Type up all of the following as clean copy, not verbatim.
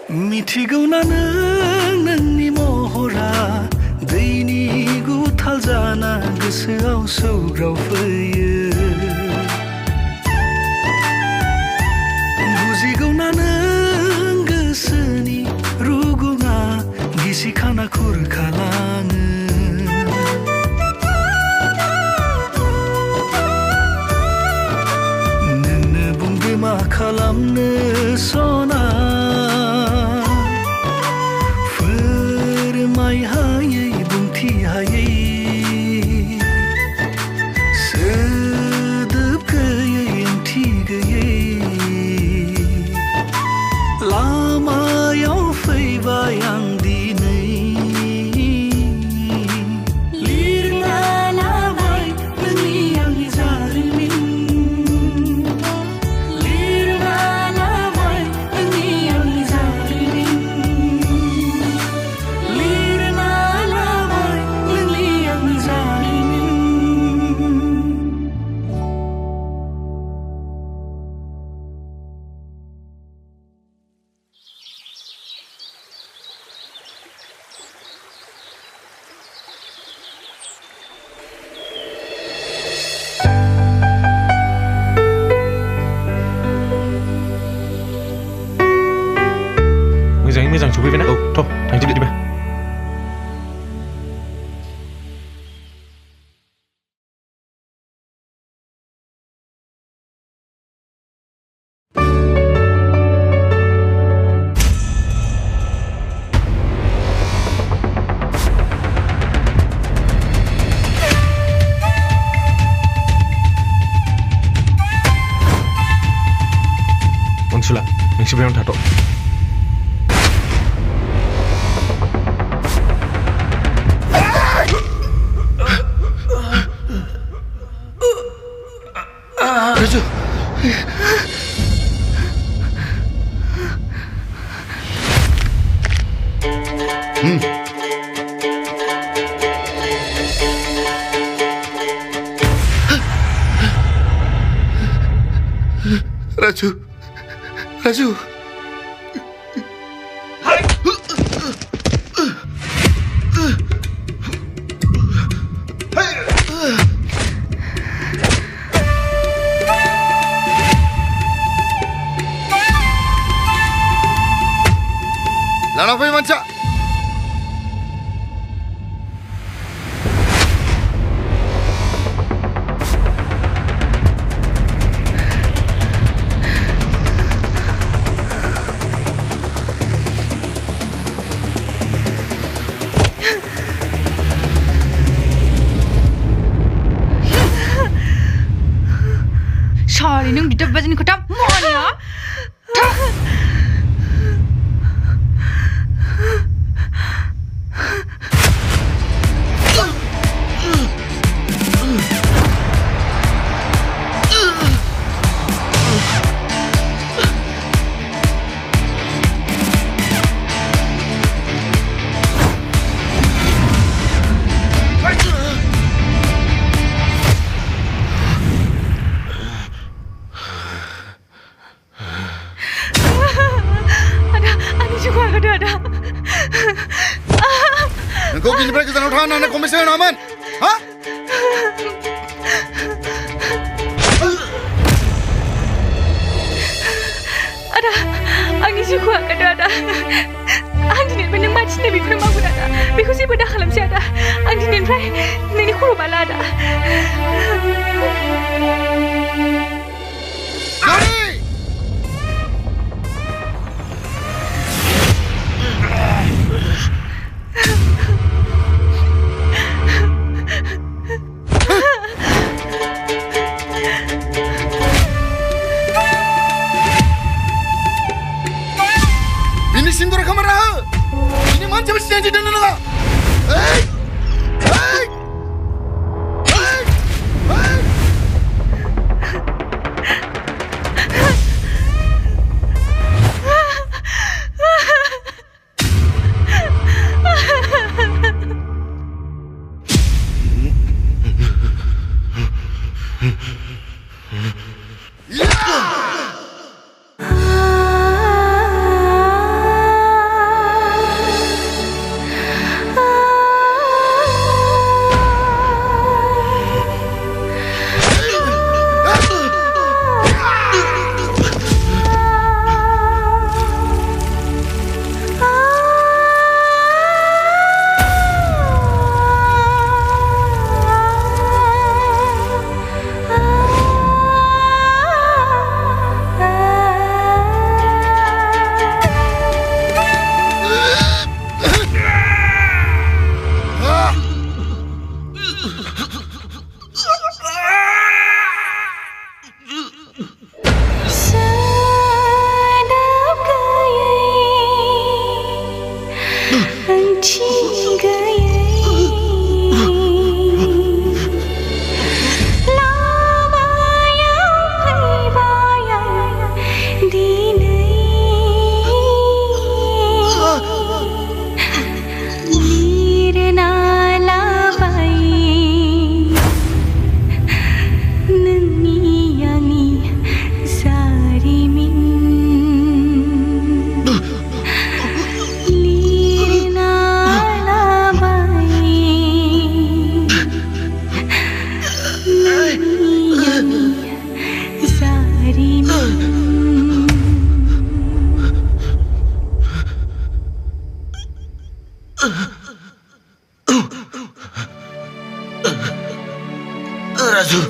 मिथिगौ ना नोंनि महरा दैनि गुथाल जाना गोसोआव सौग्राव फैयो बुजिगौ ना नों गोसोनि रुगुङा गिसिखाना खुरखालाङो नोंनो बुंदो मा खालामनो सना फोरमाय हायै बुंथि हायै सोदोब गैयै ओंथि गैयै लामायाव फैबाय आं दिनै लिरना लाबाय नोंनि आंनि जारिमिन लिरना लाबाय नोंनि आंनि जारिमिन लिरना लाबाय नोंनि आंनि जारिमिन मोजां सफैबाय ना? औ थ' थांसै बिदिबा अनसुला नोंसोर बेयावनो थाथ' राजु राजु राजु लाना फै मानसिया Sorry, nung dito ba din ko tap mo niya? Ada. Kau gini berapa kita nak tahan anak komisar naman? Ha? Ada, angin sih kuat ada. Angin ini benar macam ni bikun mahu ada. Bikun sih pada halam sih ada. Angin ini pray, ni kuru bala ada. Sindur kamera. Ini macam mesti janji dan nana. Hey, hey, hey, hey. Raju.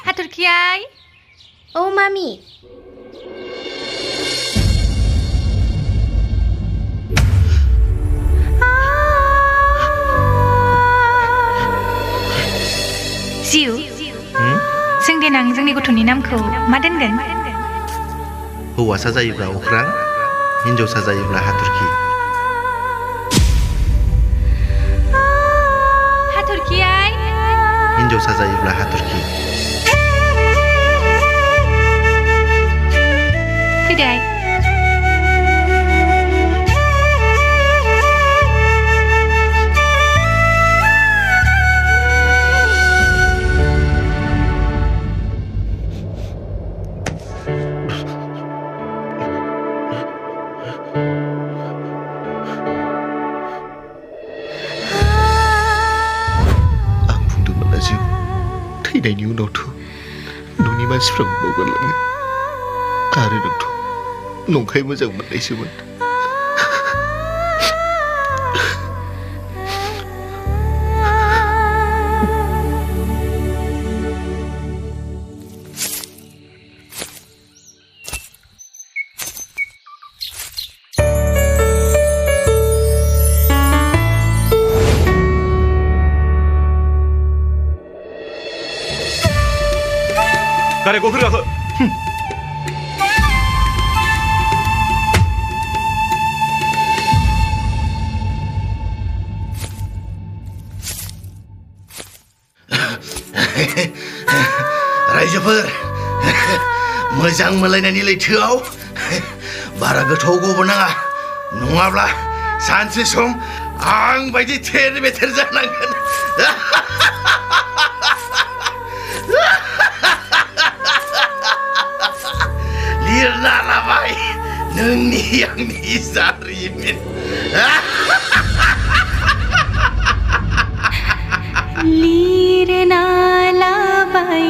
Haturkiai. Oh, Mami. Jiu. जों देनां जोंनि गथ'नि नामखौ मा दोनगोन? हौवासा जायोब्ला अख्रां, हिनजावसा जायोब्ला हाथरखि। हाथरखियाय। हिनजावसा जायोब्ला हाथरखि। फैदो आइ। थैनायनि उनावथ' न'नि मानसिफ्रा बावगारलाङो आरो नोंथ' नंखाय मोजां मोननायसोमोन। गारिखौ होगाखो। रायजोफोर मोजां मोनलायनायनि लैथोआव बारा गोथौ गबोनाङा नङाब्ला सानसे सम आं बायदि थेर बेथेर जानांगोन। लिरना लाबाय नोंनि आंनि जारिमिन। लिरना लाबाय